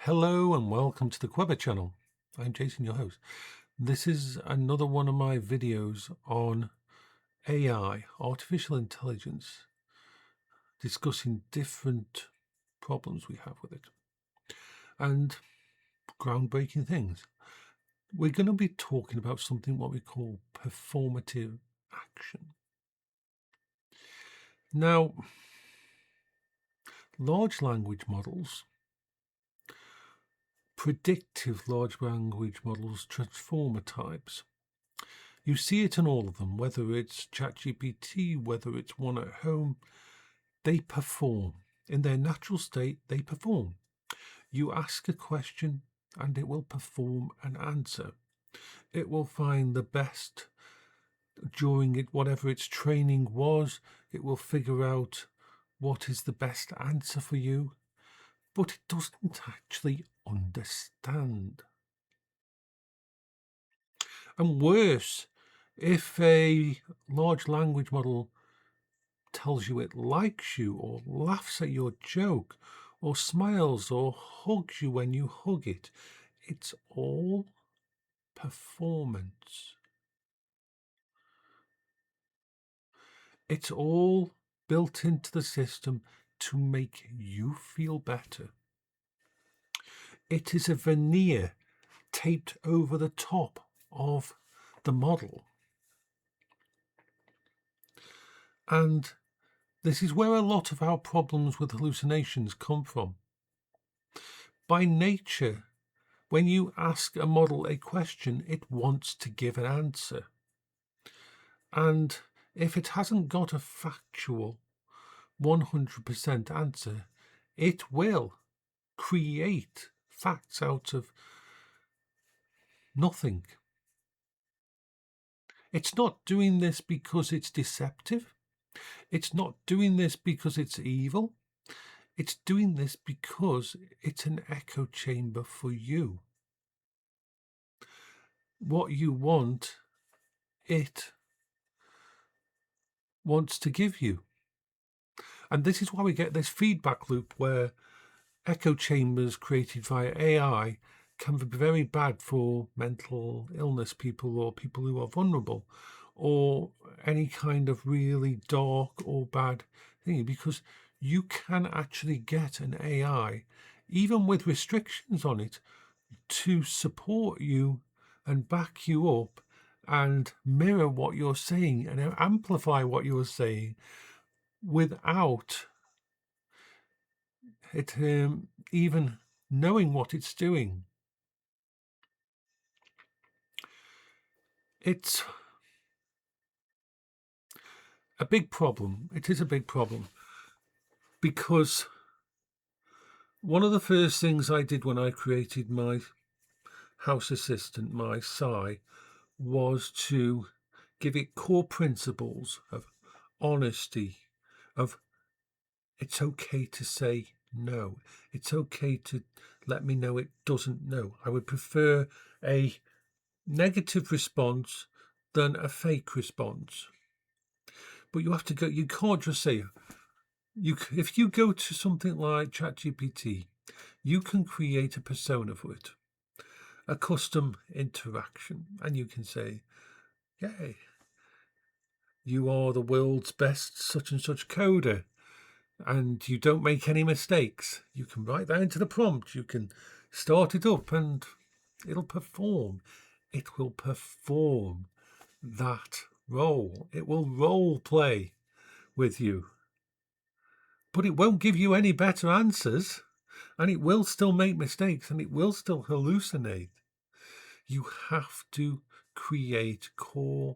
Hello and welcome to the Quibber channel. I'm Jason, your host. This is another one of my videos on AI, artificial intelligence, discussing different problems we have with it and groundbreaking things. We're going to be talking about something what we call performative action. Now, large language models, predictive large language models, transformer types. You see it in all of them, whether it's ChatGPT, whether it's one at home, they perform. In their natural state, they perform. You ask a question and it will perform an answer. It will find the best during it, whatever its training was. It will figure out what is the best answer for you, but it doesn't actually understand. And worse, if a large language model tells you it likes you or laughs at your joke or smiles or hugs you when you hug it, it's all performance. It's all built into the system to make you feel better. It is a veneer taped over the top of the model. And this is where a lot of our problems with hallucinations come from. By nature, when you ask a model a question, it wants to give an answer. And if it hasn't got a factual 100% answer, it will create facts out of nothing. It's not doing this because it's deceptive. It's not doing this because it's evil. It's doing this because it's an echo chamber for you. What you want, it wants to give you. And this is why we get this feedback loop where echo chambers created via AI can be very bad for mental illness people or people who are vulnerable or any kind of really dark or bad thing, because you can actually get an AI, even with restrictions on it, to support you and back you up and mirror what you're saying and amplify what you're saying without it even knowing what it's doing. It's a big problem. It is a big problem because one of the first things I did when I created my house assistant, my Sai, was to give it core principles of honesty, of it's okay to say no. It's okay to let me know it doesn't know. I would prefer a negative response than a fake response. But you have to go, you can't just say, if you go to something like ChatGPT, you can create a persona for it, a custom interaction, and you can say, yay, you are the world's best such and such coder, and you don't make any mistakes. You can write that into the prompt, you can start it up, and it'll perform. It will perform that role. It will role play with you. But it won't give you any better answers, and it will still make mistakes, and it will still hallucinate. You have to create core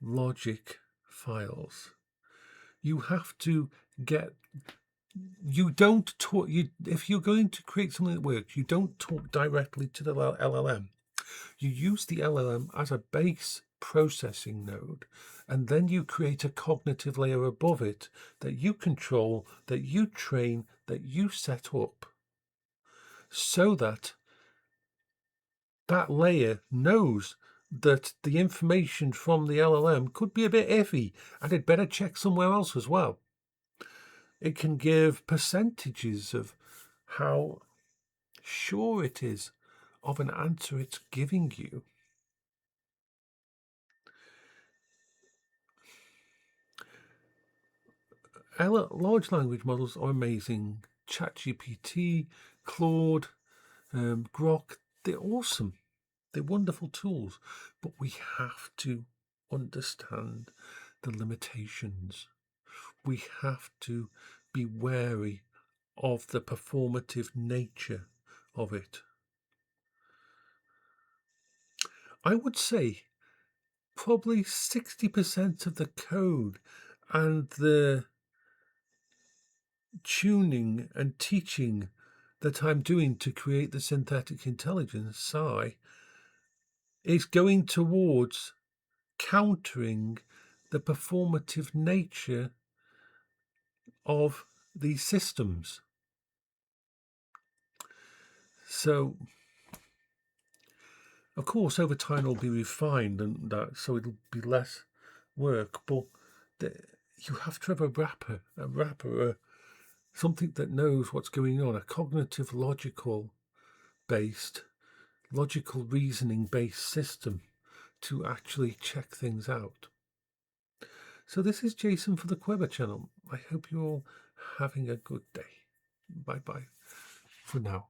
logic files. You have to get, you don't talk, if you're going to create something that works, you don't talk directly to the LLM. You use the LLM as a base processing node, and then you create a cognitive layer above it that you control, that you train, that you set up, so that that layer knows that the information from the LLM could be a bit iffy and it better check somewhere else as well. It can give percentages of how sure it is, of an answer it's giving you. Large language models are amazing. ChatGPT, Claude, Grok, they're awesome. They're wonderful tools, but we have to understand the limitations. We have to be wary of the performative nature of it. I would say probably 60% of the code and the tuning and teaching that I'm doing to create the synthetic intelligence, Psi, is going towards countering the performative nature of these systems. So, of course, over time it'll be refined, and that so it'll be less work. But you have to have a wrapper, something that knows what's going on, a cognitive, logical reasoning based system to actually check things out. So this is Jason for the Queber channel. I hope you're all having a good day. Bye bye for now.